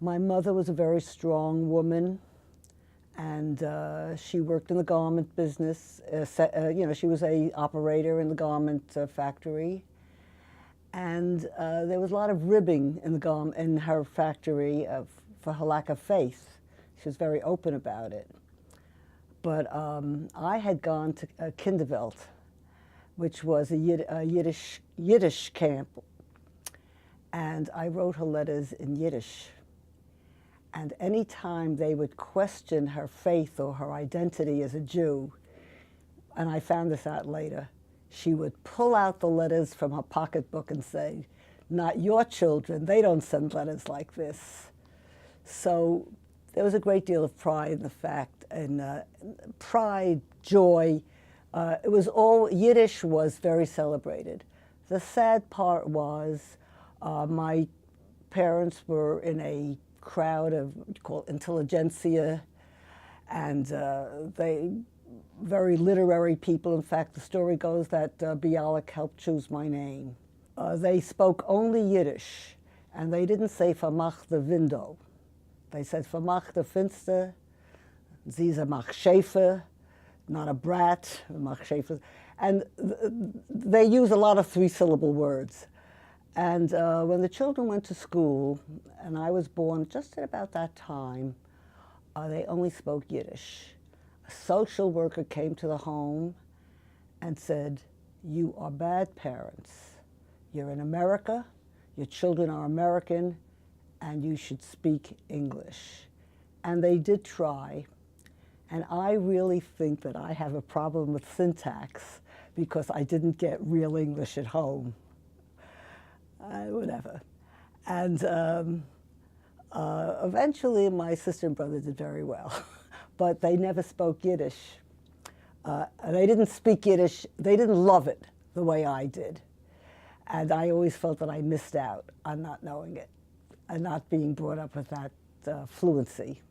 My mother was a very strong woman, and she worked in the garment business. She was a operator in the garment factory, and there was a lot of ribbing in her factory for her lack of faith. She was very open about it. But I had gone to Kinderwelt, which was a Yiddish camp, and I wrote her letters in Yiddish. And any time they would question her faith or her identity as a Jew, and I found this out later, she would pull out the letters from her pocketbook and say, "Not your children, they don't send letters like this." So there was a great deal of pride in the fact, and pride, joy. It was all, Yiddish was very celebrated. The sad part was my parents were in a crowd of what you call intelligentsia, and they very literary people. In fact, the story goes that Bialik helped choose my name. They spoke only Yiddish, and they didn't say "Vermach the window." They said "Vermach the Finster," "Zisa mach Schäfer," not a brat, mach Schäfer. And they use a lot of three-syllable words. And when the children went to school, and I was born just at about that time, they only spoke Yiddish. A social worker came to the home and said, "You are bad parents. You're in America, your children are American, and you should speak English." And they did try. And I really think that I have a problem with syntax because I didn't get real English at home. Whatever. And eventually my sister and brother did very well, but they never spoke Yiddish. They didn't speak Yiddish. They didn't love it the way I did. And I always felt that I missed out on not knowing it and not being brought up with that fluency.